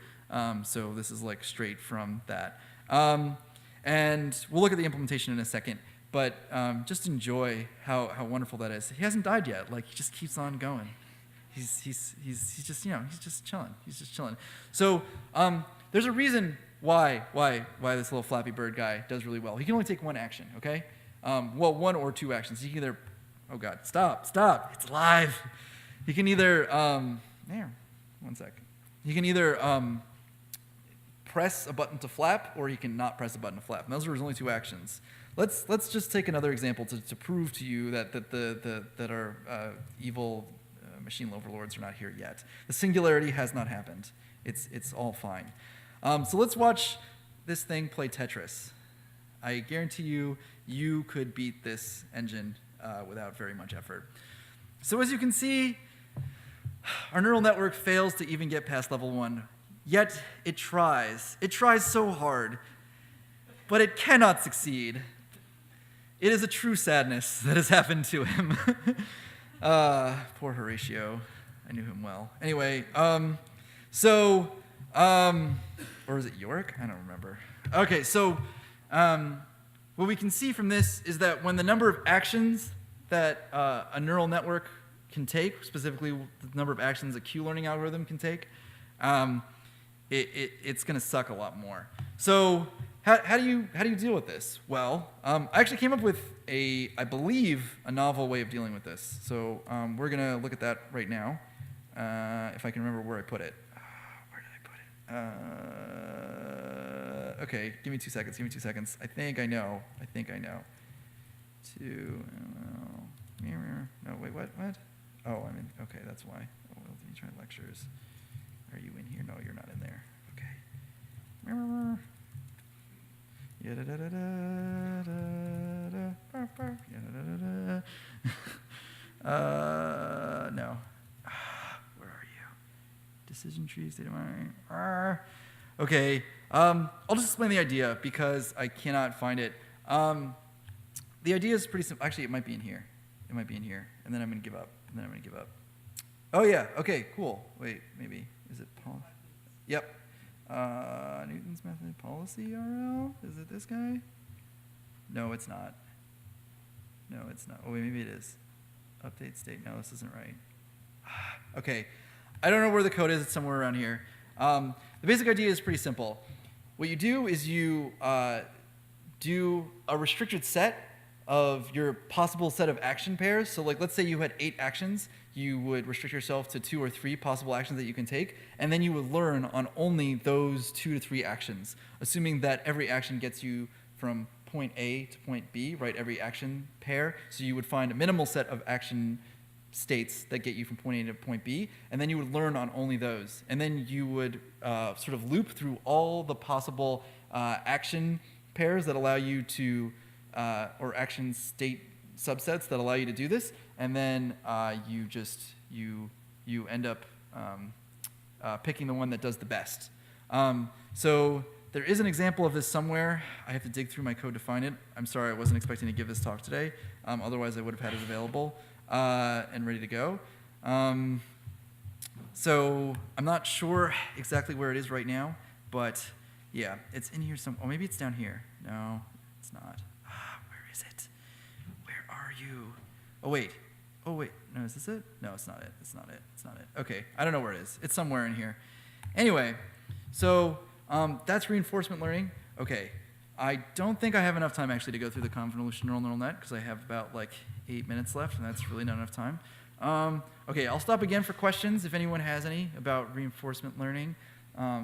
So this is like straight from that. And we'll look at the implementation in a second. But just enjoy how wonderful that is. He hasn't died yet. Like, he just keeps on going. He's just, you know, he's just chilling. He's just chilling. So there's a reason why this little Flappy Bird guy does really well. He can only take one action, okay? Well, 1 or 2 actions. He can either, oh God, stop, it's alive. He can either, there, 1 sec. He can either press a button to flap, or he can not press a button to flap. And those are his only 2 actions. Let's just take another example to prove to you that our evil machine overlords are not here yet. The singularity has not happened. It's all fine. So let's watch this thing play Tetris. I guarantee you could beat this engine without very much effort. So as you can see, our neural network fails to even get past level 1. Yet it tries. It tries so hard, but it cannot succeed. It is a true sadness that has happened to him. Poor Horatio. I knew him well. Anyway, or is it Yorick? I don't remember. Okay, so what we can see from this is that when the number of actions that a neural network can take, specifically the number of actions a Q-learning algorithm can take, it's going to suck a lot more. So how do you deal with this? Well, I actually came up with I believe, a novel way of dealing with this. So we're going to look at that right now, if I can remember where I put it. Where did I put it? Okay, give me 2 seconds. I think I know. No, wait, what? Oh, I'm in. Okay, that's why. Oh, well, let me try lectures. Are you in here? No, you're not in there. Okay. No. Where are you? Decision trees, data mining. Okay. I'll just explain the idea because I cannot find it. The idea is pretty simple. Actually, it might be in here. And then I'm going to give up. Oh yeah. Okay. Cool. Wait. Maybe is it Paul? Yep. Newton's method policy RL. Is it this guy? No, it's not. No, it's not. Oh wait, maybe it is. Update state. No, this isn't right. Okay. I don't know where the code is. It's somewhere around here. The basic idea is pretty simple. What you do is you do a restricted set of your possible set of action pairs. So like, let's say you had 8 actions. You would restrict yourself to 2 or 3 possible actions that you can take, and then you would learn on only those 2 to 3 actions, assuming that every action gets you from point A to point B, right? Every action pair. So you would find a minimal set of action states that get you from point A to point B, and then you would learn on only those. And then you would sort of loop through all the possible action pairs that allow you to, or action state subsets that allow you to do this, and then you end up picking the one that does the best. So there is an example of this somewhere. I have to dig through my code to find it. I'm sorry, I wasn't expecting to give this talk today. Otherwise, I would have had it available and ready to go. So I'm not sure exactly where it is right now, but yeah, it's in here some. Oh, maybe it's down here. No, it's not. Where is it? Where are you? Oh wait. Oh wait. No, is this it? No, it's not it. It's not it. It's not it. Okay, I don't know where it is. It's somewhere in here. Anyway, so that's reinforcement learning. Okay, I don't think I have enough time actually to go through the convolutional neural net because I have about like 8 minutes left, and that's really not enough time. Okay, I'll stop again for questions if anyone has any about reinforcement learning,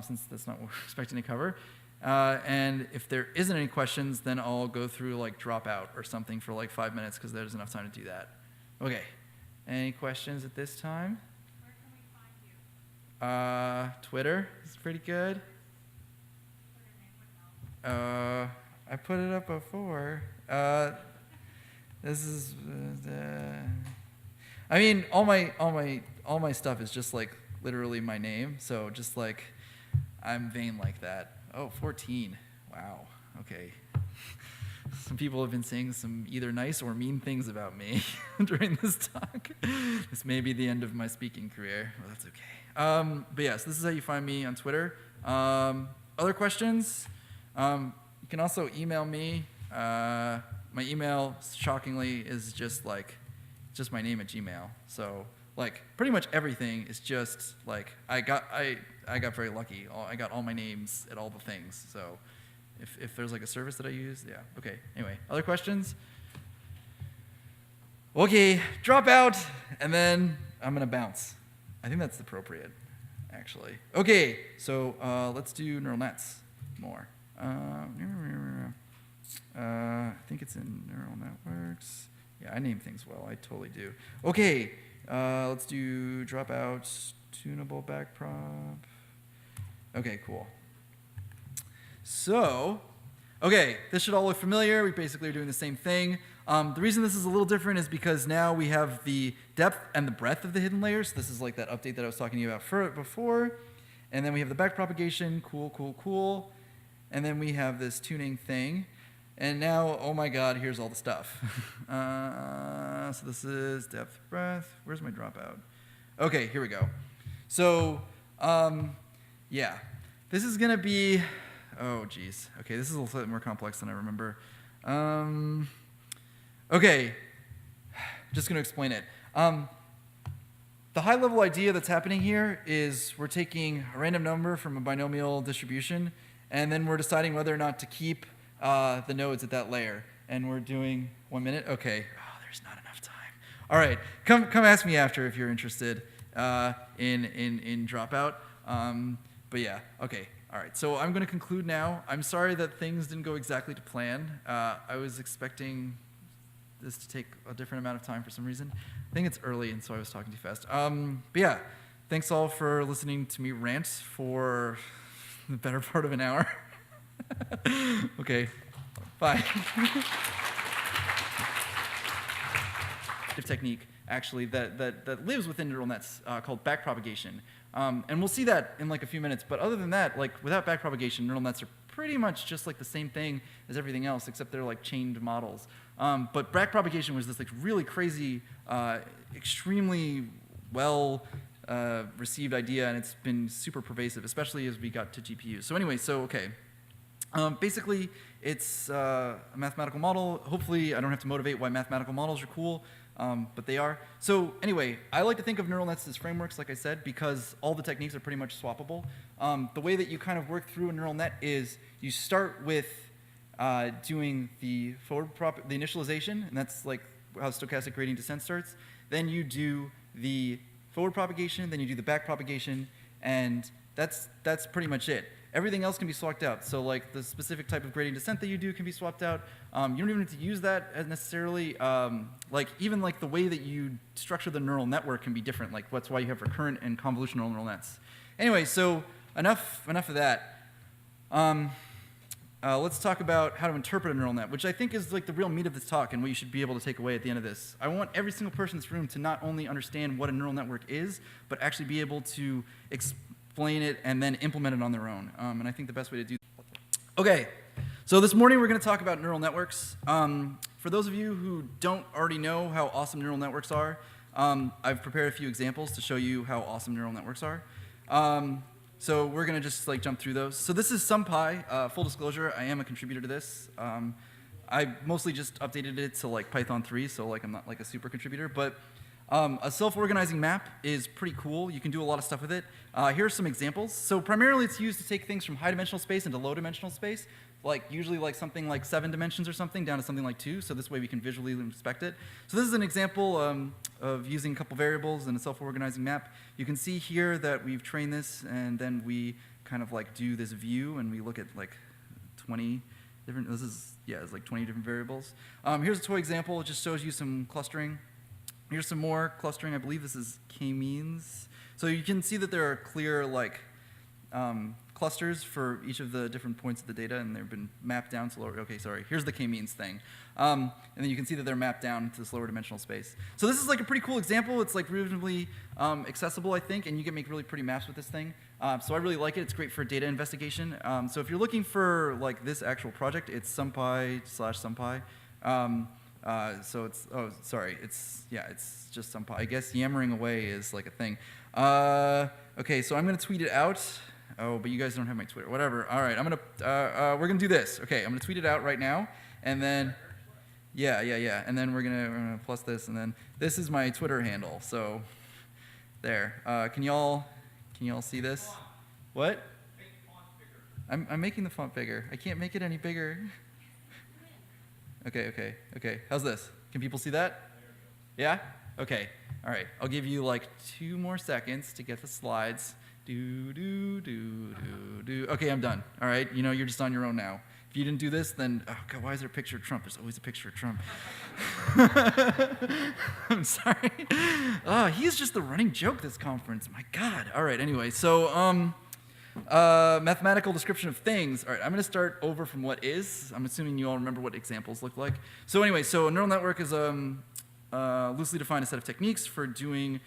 since that's not what we're expecting to cover. And if there isn't any questions, then I'll go through like dropout or something for like 5 minutes because there's enough time to do that. Okay, any questions at this time? Where can we find you? Twitter is pretty good. Twitter name, what else? I put it up before. This is. I mean, all my stuff is just like literally my name. So just like, I'm vain like that. Oh, 14. Wow. Okay. Some people have been saying some either nice or mean things about me during this talk. This may be the end of my speaking career. Well, that's okay. But yes, this is how you find me on Twitter. Other questions? You can also email me. My email, shockingly, is just my name at Gmail. So like pretty much everything is just like I got very lucky. I got all my names at all the things. So if there's like a service that I use, yeah. Okay. Anyway, other questions? Okay, drop out, and then I'm gonna bounce. I think that's appropriate, actually. Okay, so let's do neural nets more. I think it's in neural networks. Yeah, I name things well. I totally do. Okay, let's do dropout, tunable backprop. Okay, cool. So, okay, this should all look familiar. We basically are doing the same thing. The reason this is a little different is because now we have the depth and the breadth of the hidden layers. This is like that update that I was talking to you about before. And then we have the backpropagation, cool. And then we have this tuning thing. And now, oh my God, here's all the stuff. So this is depth, breadth. Where's my dropout? Okay, here we go. So, yeah, this is gonna be, oh geez. Okay, this is a little bit more complex than I remember. Okay, just gonna explain it. The high-level idea that's happening here is we're taking a random number from a binomial distribution, and then we're deciding whether or not to keep the nodes at that layer. And we're doing 1 minute? Okay. Oh, there's not enough time. All right. Come ask me after if you're interested in dropout. But yeah, okay. All right. So I'm going to conclude now. I'm sorry that things didn't go exactly to plan. I was expecting this to take a different amount of time for some reason. I think it's early, and so I was talking too fast. But yeah, thanks all for listening to me rant for the better part of an hour. Okay, bye. Technique, actually, that lives within neural nets called backpropagation. And we'll see that in like a few minutes. But other than that, like without backpropagation, neural nets are pretty much just like the same thing as everything else, except they're like chained models. But backpropagation was this like really crazy, extremely well received idea, and it's been super pervasive, especially as we got to GPUs. So anyway, okay. Basically, it's a mathematical model. Hopefully, I don't have to motivate why mathematical models are cool, but they are. So anyway, I like to think of neural nets as frameworks, like I said, because all the techniques are pretty much swappable. The way that you kind of work through a neural net is you start with doing the the initialization, and that's like how stochastic gradient descent starts. Then you do the forward propagation, then you do the back propagation, and that's pretty much it. Everything else can be swapped out. So like the specific type of gradient descent that you do can be swapped out. You don't even need to use that as necessarily. Like even like the way that you structure the neural network can be different. Like that's why you have recurrent and convolutional neural nets. Anyway, so enough of that. Let's talk about how to interpret a neural net, which I think is like the real meat of this talk and what you should be able to take away at the end of this. I want every single person in this room to not only understand what a neural network is, but actually be able to explain it and then implement it on their own. And I think the best way to do that. Okay, so this morning we're going to talk about neural networks. For those of you who don't already know how awesome neural networks are, I've prepared a few examples to show you how awesome neural networks are. So we're going to just like jump through those. So this is SumPy. Full disclosure, I am a contributor to this. I mostly just updated it to like Python 3, so like I'm not like a super contributor. But a self-organizing map is pretty cool. You can do a lot of stuff with it. Here are some examples. So primarily it's used to take things from high-dimensional space into low-dimensional space, like usually like something like 7 dimensions or something down to something like 2, so this way we can visually inspect it. So this is an example of using a couple variables in a self-organizing map. You can see here that we've trained this, and then we kind of like do this view, and we look at like 20 different, it's like 20 different variables. Here's a toy example. It just shows you some clustering. Here's some more clustering. I believe this is k-means. So you can see that there are clear like clusters for each of the different points of the data, and they've been mapped down to lower. Okay, sorry. Here's the k-means thing, and then you can see that they're mapped down to this lower dimensional space. So this is like a pretty cool example. It's like reasonably accessible, I think, and you can make really pretty maps with this thing. So I really like it. It's great for data investigation. So if you're looking for like this actual project, it's SumPy/SumPy. So it's, it's just SumPy. I guess yammering away is like a thing. Okay, so I'm gonna tweet it out. Oh, but you guys don't have my Twitter. Whatever. All right, we're gonna do this. Okay, I'm gonna tweet it out right now, and then, yeah, and then we're gonna plus this, and then this is my Twitter handle. So, there. Can y'all see this? What? I'm making the font bigger. I can't make it any bigger. Okay. How's this? Can people see that? Yeah? Okay. All right. I'll give you like 2 more seconds to get the slides. Okay, I'm done. All right. You know, you're just on your own now. If you didn't do this, then, oh God, why is there a picture of Trump? There's always a picture of Trump. I'm sorry. He's just the running joke this conference. My God. All right. Anyway, so, mathematical description of things. All right, I'm going to start over from what is. I'm assuming you all remember what examples look like. So anyway, so a neural network is loosely defined a set of techniques for creating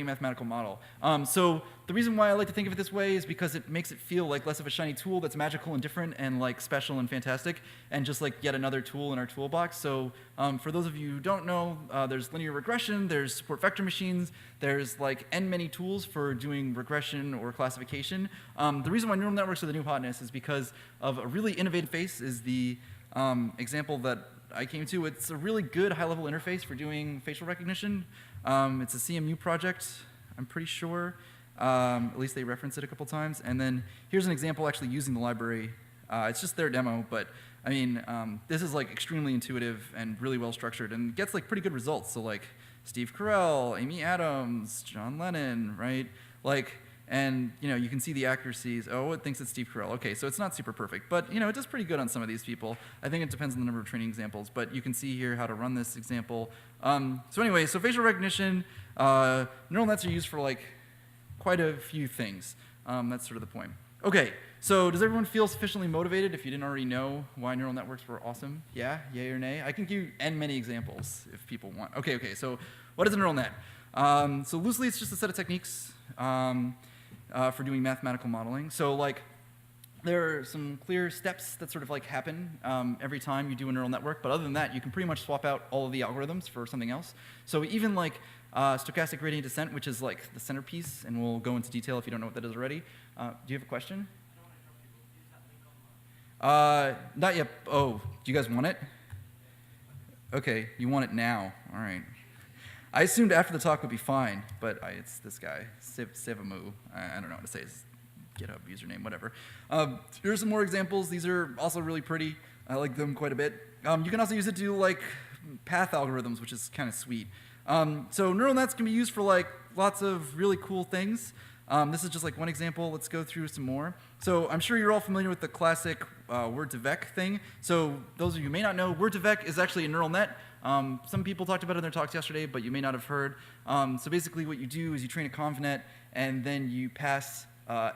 a mathematical model. So the reason why I like to think of it this way is because it makes it feel like less of a shiny tool that's magical and different and like special and fantastic, and just like yet another tool in our toolbox. So for those of you who don't know, there's linear regression, there's support vector machines, there's like n many tools for doing regression or classification. The reason why neural networks are the new hotness is because of a really innovative face is the example that I came to. It's a really good high-level interface for doing facial recognition. It's a CMU project, I'm pretty sure. At least they reference it a couple times. And then here's an example actually using the library. It's just their demo, but I mean, this is like extremely intuitive and really well structured and gets like pretty good results. So like Steve Carell, Amy Adams, John Lennon, right? Like, and you know, you can see the accuracies. Oh, it thinks it's Steve Carell. Okay, so it's not super perfect, but you know, it does pretty good on some of these people. I think it depends on the number of training examples, but you can see here how to run this example. So anyway, so facial recognition, neural nets are used for like quite a few things. That's sort of the point. Okay, so does everyone feel sufficiently motivated if you didn't already know why neural networks were awesome? Yeah, yay or nay? I can give you n many examples if people want. Okay, so what is a neural net? So loosely, it's just a set of techniques for doing mathematical modeling. So like, there are some clear steps that sort of like happen every time you do a neural network, but other than that, you can pretty much swap out all of the algorithms for something else. So even like stochastic gradient descent, which is like the centerpiece, and we'll go into detail if you don't know what that is already. Do you have a question? Not yet. Oh, do you guys want it? Okay, you want it now. All right. I assumed after the talk would be fine, but it's this guy, Sevamu. I don't know what to say. His GitHub username, whatever. Here are some more examples. These are also really pretty. I like them quite a bit. You can also use it to do like path algorithms, which is kind of sweet. So neural nets can be used for like lots of really cool things. This is just like one example. Let's go through some more. So I'm sure you're all familiar with the classic word-to-vec thing. So those of you who may not know, word-to-vec is actually a neural net. Some people talked about it in their talks yesterday, but you may not have heard. So basically what you do is you train a convnet, and then you pass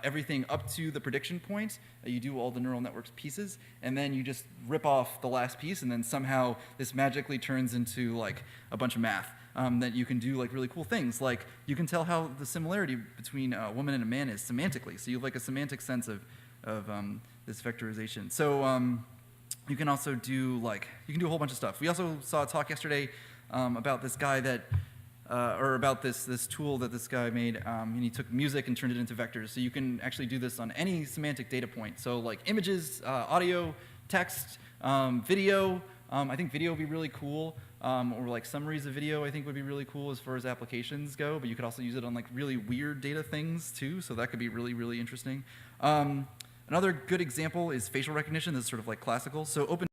everything up to the prediction point. You do all the neural network's pieces, and then you just rip off the last piece, and then somehow this magically turns into like a bunch of math. That you can do like really cool things. Like you can tell how the similarity between a woman and a man is semantically. So you have like a semantic sense of this vectorization. So you can also do you can do a whole bunch of stuff. We also saw a talk yesterday about this guy that, or about this tool that this guy made, and he took music and turned it into vectors. So you can actually do this on any semantic data point. So like images, audio, text, video. I think video would be really cool, or like summaries of video I think would be really cool as far as applications go, but you could also use it on like really weird data things too, so that could be really, really interesting. Another good example is facial recognition. This is sort of like classical. So